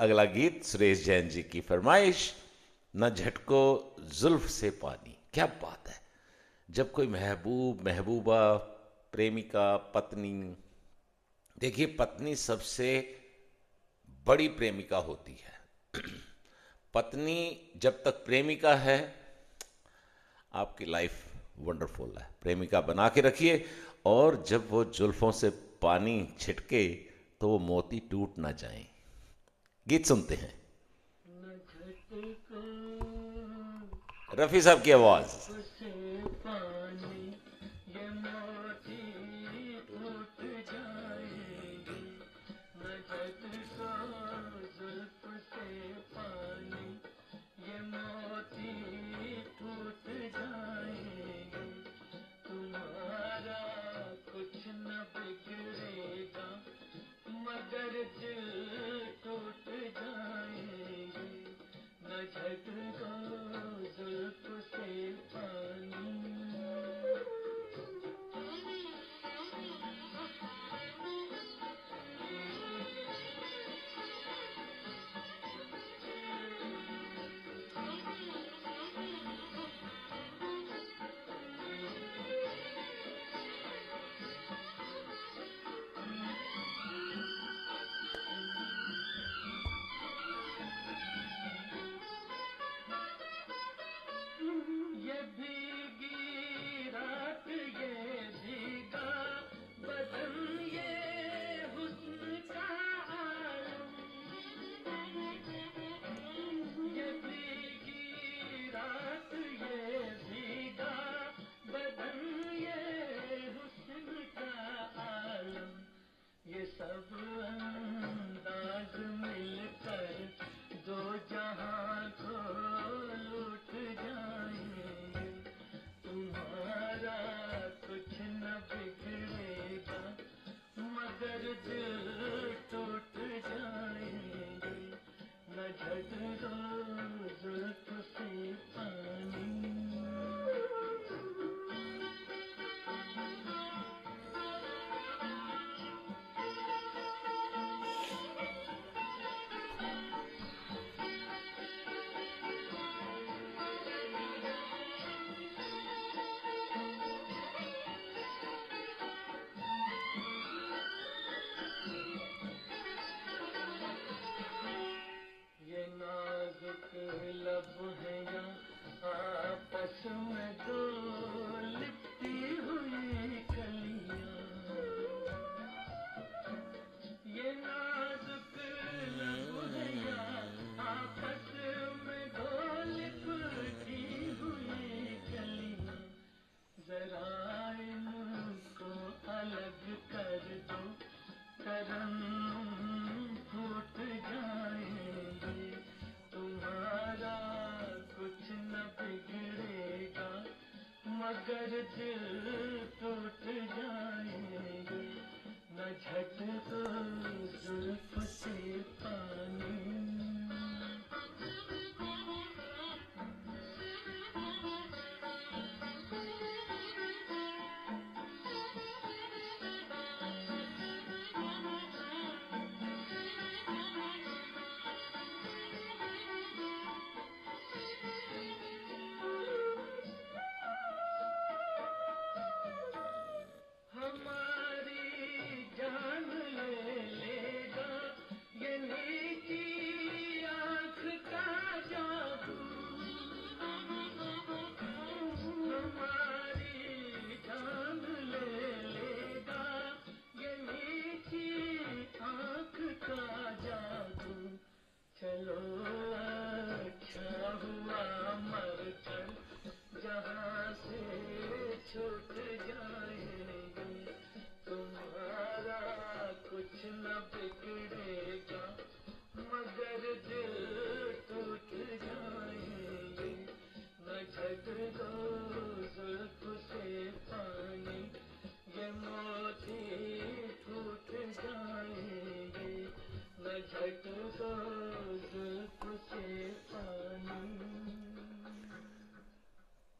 अगला गीत सुरेश जैन जी की फरमाइश, न झटको जुल्फ से पानी। क्या बात है! जब कोई महबूब, महबूबा, प्रेमिका, पत्नी, देखिए पत्नी सबसे बड़ी प्रेमिका होती है। पत्नी जब तक प्रेमिका है, आपकी लाइफ वंडरफुल है। प्रेमिका बना के रखिए, और जब वो जुल्फों से पानी छिटके तो वो मोती टूट ना जाएं। गीत सुनते हैं, रफी साहब की आवाज।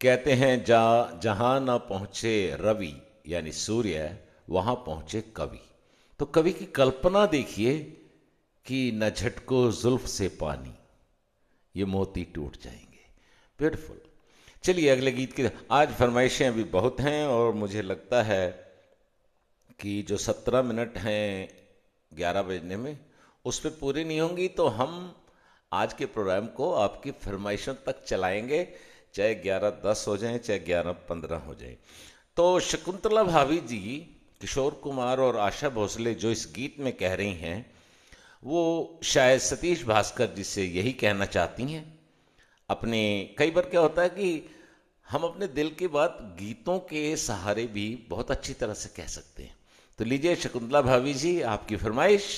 कहते हैं जहां न पहुंचे रवि यानी सूर्य, वहां पहुंचे कवि। तो कवि की कल्पना देखिए कि न झटको जुल्फ से पानी, ये मोती टूट जाएंगे। ब्यूटीफुल। चलिए अगले गीत की। आज फरमाइशें अभी बहुत हैं और मुझे लगता है कि जो 17 मिनट हैं 11 बजने में, उस पर पूरी नहीं होंगी, तो हम आज के प्रोग्राम को आपकी फरमाइशों तक चलाएंगे, चाहे 11:10 हो जाए, चाहे 11:15 हो जाए। तो शकुंतला भाभी जी, किशोर कुमार और आशा भोसले जो इस गीत में कह रही हैं, वो शायद सतीश भास्कर जी से यही कहना चाहती हैं। अपने कई बार क्या होता है कि हम अपने दिल की बात गीतों के सहारे भी बहुत अच्छी तरह से कह सकते हैं। तो लीजिए शकुंतला भाभी जी, आपकी फरमाइश।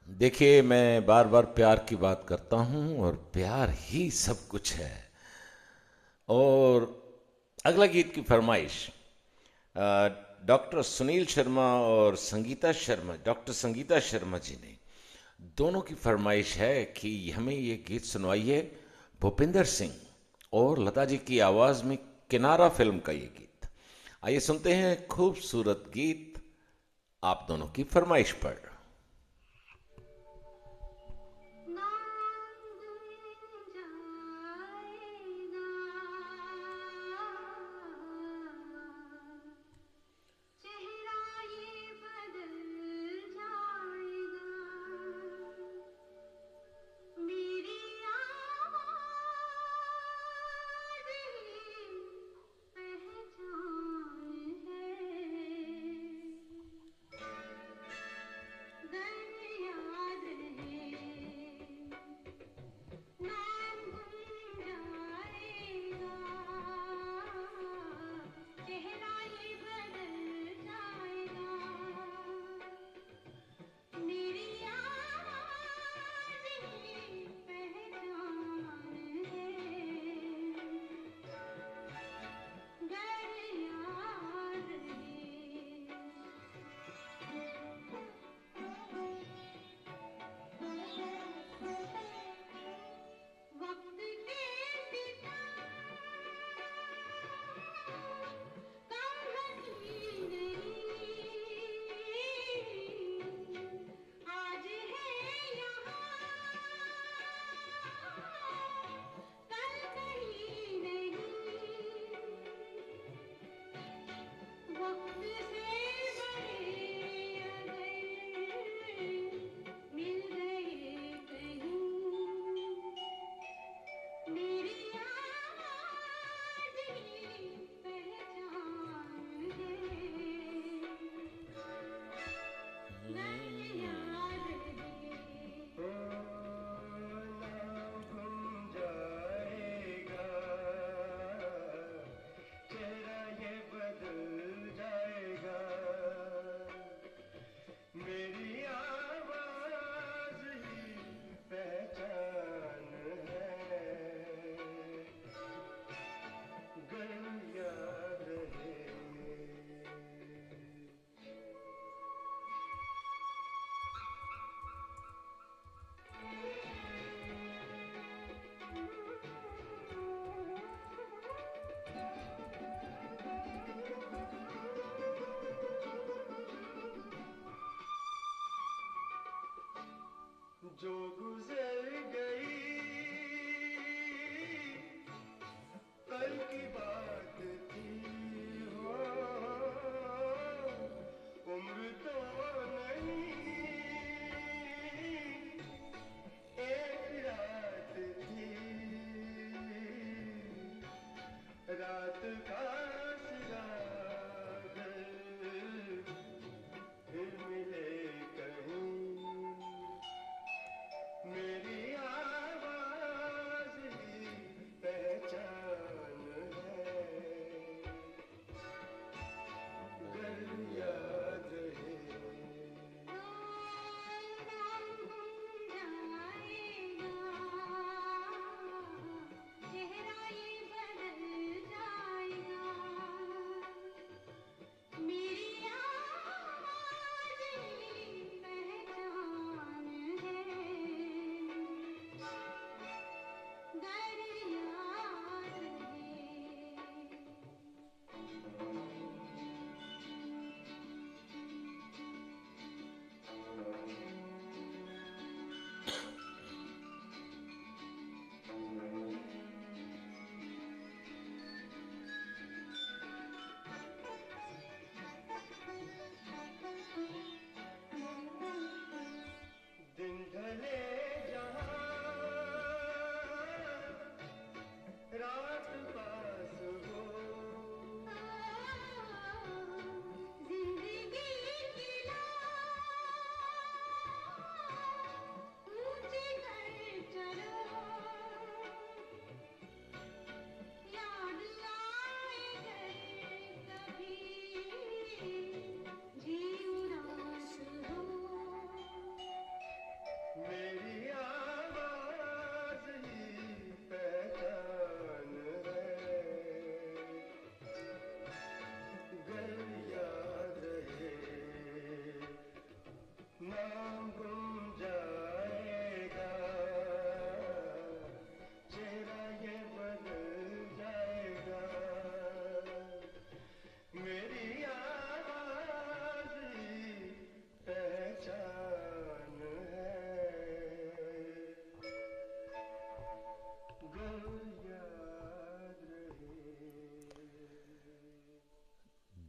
देखिए, मैं बार बार प्यार की बात करता हूं और प्यार ही सब कुछ है। और अगला गीत की फरमाइश डॉक्टर सुनील शर्मा और संगीता शर्मा, डॉक्टर संगीता शर्मा जी ने, दोनों की फरमाइश है कि हमें ये गीत सुनवाइए। भूपिंदर सिंह और लता जी की आवाज में किनारा फिल्म का ये गीत। आइए सुनते हैं खूबसूरत गीत आप दोनों की फरमाइश पर।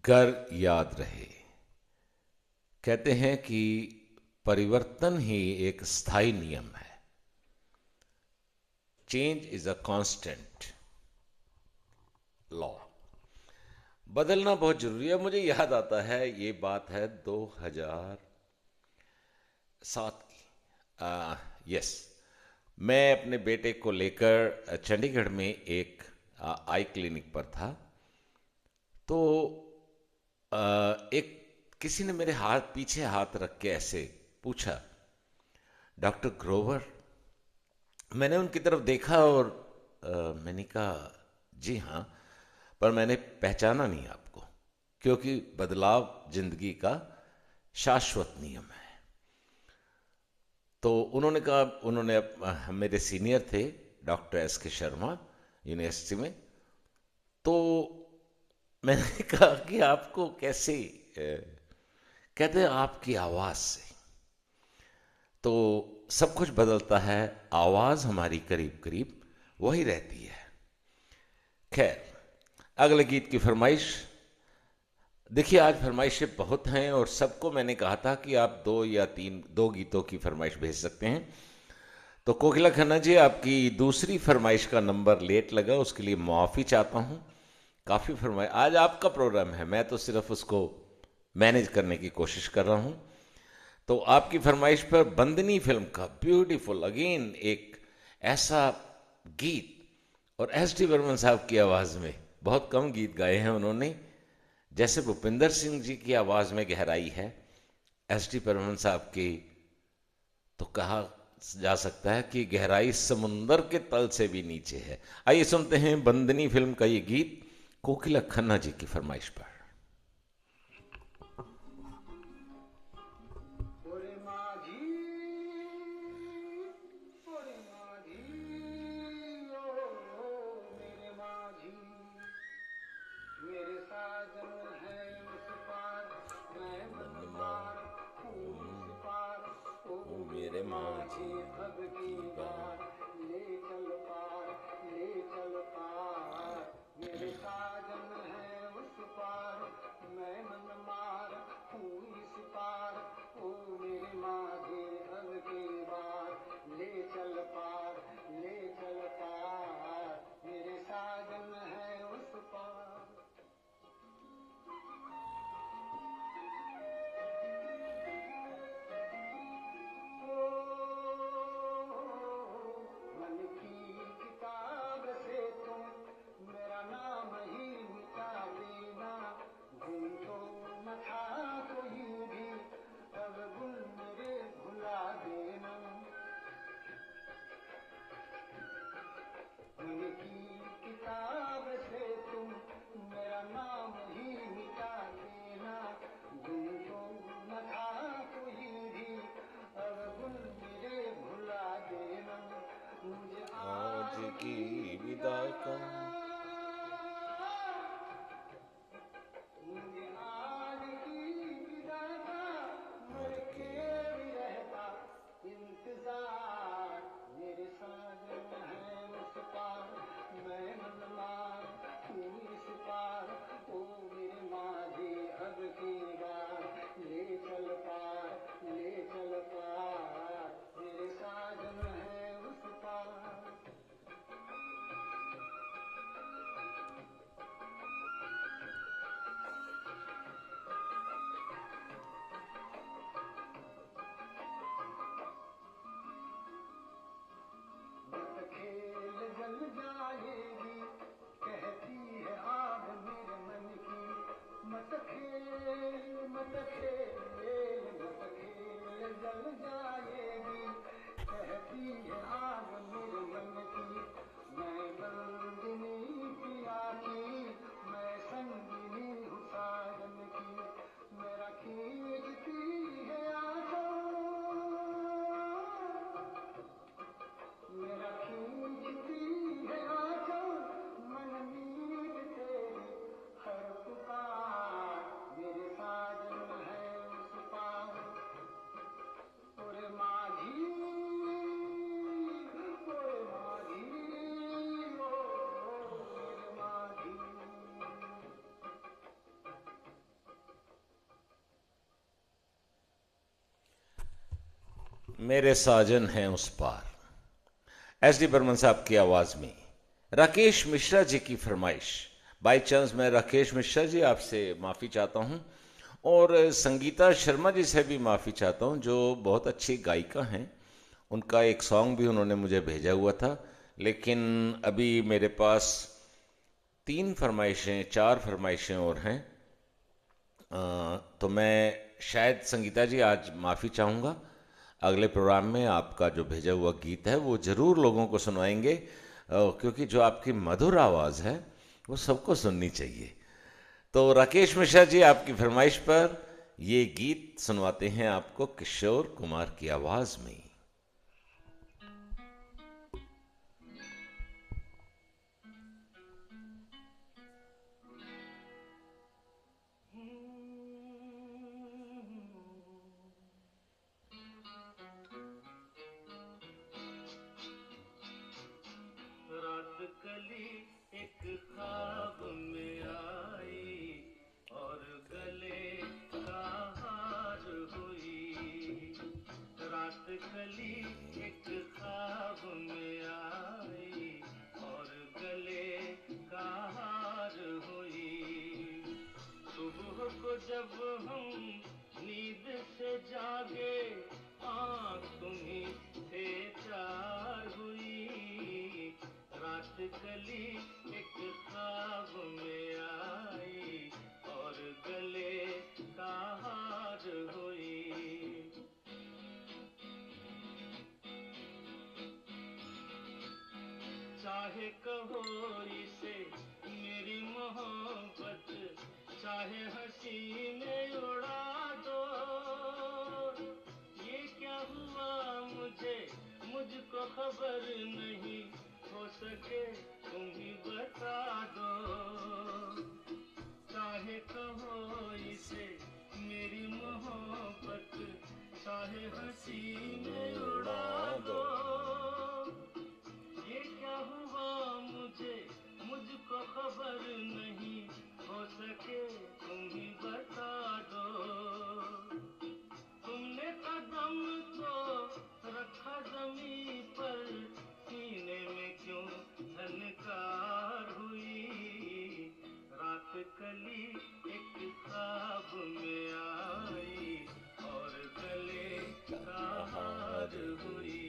घर याद रहे। कहते हैं कि परिवर्तन ही एक स्थायी नियम है। Change is a constant law. बदलना बहुत जरूरी है। मुझे याद आता है, ये बात है 2007 की। यस, मैं अपने बेटे को लेकर चंडीगढ़ में एक आई क्लिनिक पर था। तो एक किसी ने मेरे हाथ पीछे हाथ रख के ऐसे पूछा, डॉक्टर ग्रोवर। मैंने उनकी तरफ देखा और मैंने कहा जी हाँ, पर मैंने पहचाना नहीं आपको, क्योंकि बदलाव जिंदगी का शाश्वत नियम है। तो उन्होंने कहा, मेरे सीनियर थे डॉक्टर एस के शर्मा यूनिवर्सिटी में। तो मैंने कहा कि आपको कैसे कहते हैं, आपकी आवाज से तो सब कुछ बदलता है। आवाज हमारी करीब करीब वही रहती है। खैर, अगले गीत की फरमाइश। देखिए, आज फरमाइशें बहुत हैं और सबको मैंने कहा था कि आप दो गीतों की फरमाइश भेज सकते हैं। तो कोकिला खन्ना जी, आपकी दूसरी फरमाइश का नंबर लेट लगा, उसके लिए माफ़ी चाहता हूं। काफ़ी फरमाइश, आज आपका प्रोग्राम है, मैं तो सिर्फ उसको मैनेज करने की कोशिश कर रहा हूं। तो आपकी फरमाइश पर बंदनी फिल्म का ब्यूटीफुल अगेन एक ऐसा गीत, और एस डी बर्मन साहब की आवाज़ में, बहुत कम गीत गाए हैं उन्होंने। जैसे भूपिंदर सिंह जी की आवाज़ में गहराई है, एस डी बर्मन साहब की तो कहा जा सकता है कि गहराई समुंदर के तल से भी नीचे है। आइए सुनते हैं बंदनी फिल्म का ये गीत, कोकिला खन्ना जी की फरमाइश पर। मेरे माझी की बात ले चल पार, ले चल पार, मेरे साजन है उस पार, मैं मन मार हूँ इस पार, ओ मेरे माझी अब की बार ले चल पार, ले चल पार, मेरे साजन है उस पार। आज की विदा का मुझे आज की विदा का मर के भी रहता इंतजार, मेरे साजन है उस पार, मैं मन मार तू इस पार, ओ मेरे माझी अब की बार ले चल पार, ले चल पार, मेरे साजन है उस पार। मेरे साजन हैं उस पार। एस डी बर्मन साहब की आवाज में राकेश मिश्रा जी की फरमाइश। बाय चांस मैं राकेश मिश्रा जी आपसे माफ़ी चाहता हूं, और संगीता शर्मा जी से भी माफ़ी चाहता हूं, जो बहुत अच्छी गायिका हैं। उनका एक सॉन्ग भी उन्होंने मुझे भेजा हुआ था, लेकिन अभी मेरे पास 3 फरमाइशें 4 फरमाइशें और हैं। तो मैं शायद संगीता जी आज माफ़ी चाहूँगा। अगले प्रोग्राम में आपका जो भेजा हुआ गीत है वो ज़रूर लोगों को सुनवाएंगे, क्योंकि जो आपकी मधुर आवाज़ है वो सबको सुननी चाहिए। तो राकेश मिश्रा जी, आपकी फरमाइश पर ये गीत सुनवाते हैं आपको किशोर कुमार की आवाज़ में। रात कली एक ख्वाब में आई और गले का हार हुई। रात कली एक ख्वाब में आई और गले का हार हुई। सुबह को जब हम नींद से जागे, आँख तुम्ही से चार हुई। रात कली एक ख्वाब में आई और गले का हार हुई। चाहे कहो इसे मेरी मोहब्बत, चाहे हंसी में उड़ा दो। ये क्या हुआ मुझे मुझको खबर नहीं, हो सके तुम ही बता दो। चाहे कहो इसे मेरी मोहब्बत, चाहे हंसी में उड़ा दो। ये क्या हुआ मुझे मुझको खबर नहीं, हो सके तुम ही बता दो। तुमने कदम तो रखा जमीन पर, सीने में क्यों झनकार हुई। रात कली एक ख्वाब में आई और गले का हार हुई।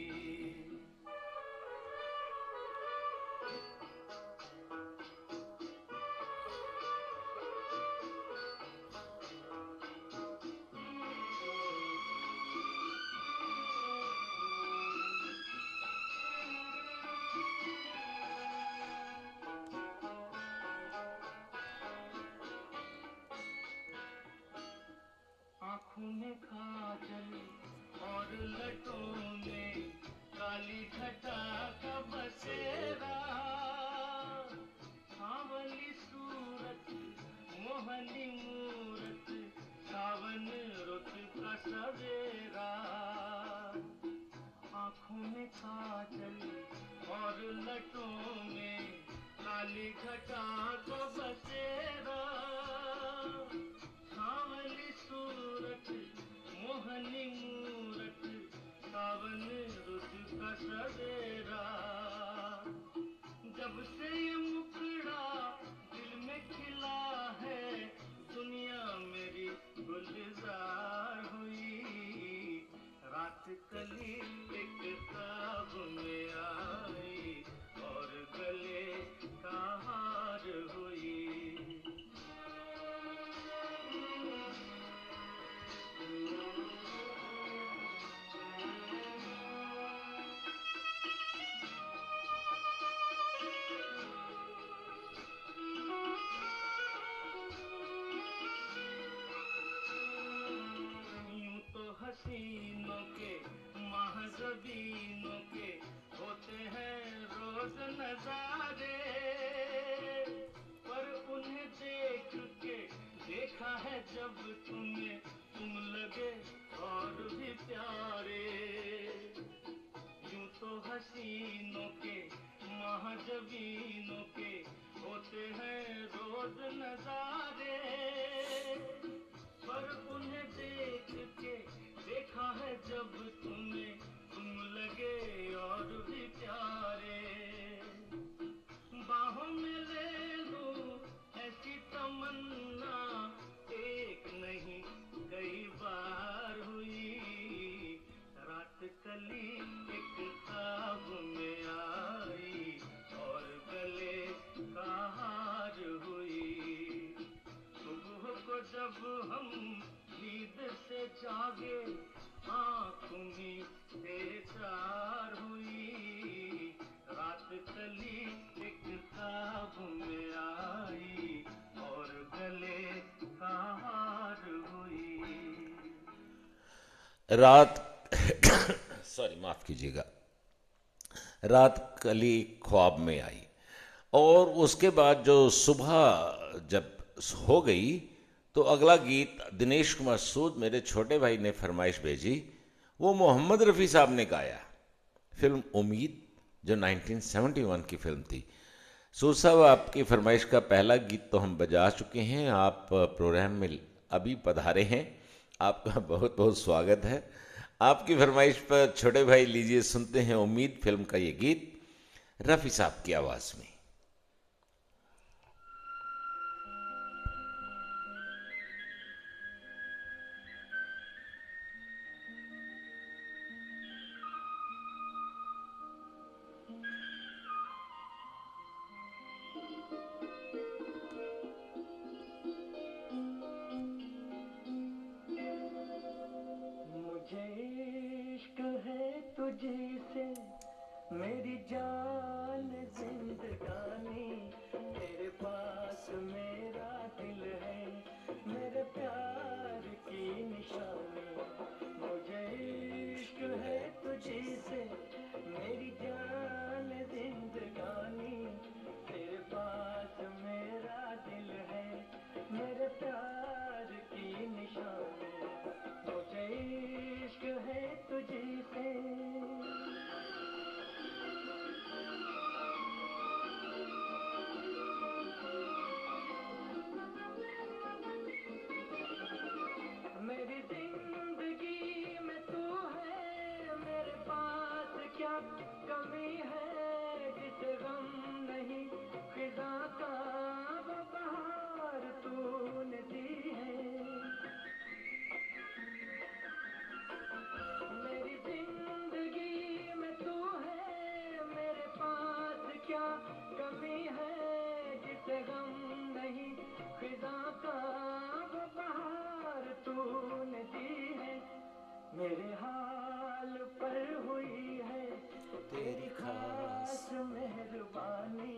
आँखों में काजल और लटों में काली घटा का बसेरा। सांवली सूरत मोहनी मूरत, सावन रुत का सवेरा। आँखों में काजल और लटों में काली घटा का बसेरा। सांवली सूरत मोहनी मूरत, सावन रुत का सवेरा। जब से ये मुखड़ा दिल में खिला है, दुनिया मेरी गुलजार हुई। रात कली एक ख्वाब में आई और गले का हार हुई। यूं तो हसीनों के महज़बीनों के होते हैं रोज नजारे, पर उन्हें देख के देखा है जब तुम्हें, तुम लगे और भी प्यारे। यूं तो हसीनों के महज़बीनों के होते हैं रोज नजारे, पर उन्हें देख के देखा है जब तुम्हें, जब हम नींद से जागे, आँख में बेचार हुई, रात चली एक ख्वाब में आई और गले का हार हुई। रात सॉरी माफ कीजिएगा, रात कली ख्वाब में आई और उसके बाद जो सुबह जब हो गई तो अगला गीत दिनेश कुमार सूद मेरे छोटे भाई ने फरमाइश भेजी, वो मोहम्मद रफ़ी साहब ने गाया, फिल्म उम्मीद जो 1971 की फिल्म थी। सूद साहब आपकी फरमाइश का पहला गीत तो हम बजा चुके हैं, आप प्रोग्राम में अभी पधारे हैं, आपका बहुत बहुत स्वागत है। आपकी फरमाइश पर छोटे भाई लीजिए सुनते हैं उम्मीद फिल्म का ये गीत रफ़ी साहब की आवाज़ में। मुझे इश्क है तुझसे मेरी जान जिंदगानी, तेरे पास मेरा दिल है, मेरे प्यार की निशानी। मुझे इश्क है तुझसे मेरी जान जिंदगानी, तेरे पास मेरा दिल है, मेरे प्यार की निशानी। मुझे इश्क है तुझसे। मेरी जिंदगी में तू है, मेरे पास क्या कमी है, जिसे गम नहीं फिजा का वो बहार तूने दी है। मेरी जिंदगी में तू है, मेरे पास क्या कमी है, जिसे गम नहीं फिजा का वो बहार तूने दी है। मेरे हाल पर हुई है तेरी खास मेहरबानी,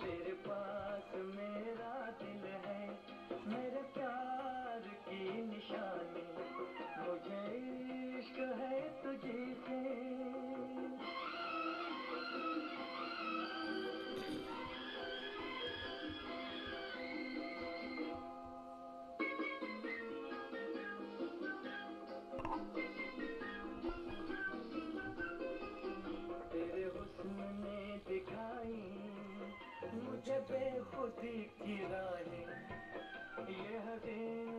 तेरे पास मेरा दिल है, मेरे प्यार की निशानी। मुझे इश्क है तुझसे। तेरे हुस्न ने दिखाई मुझे बेखुदी की राहें, ये हसीन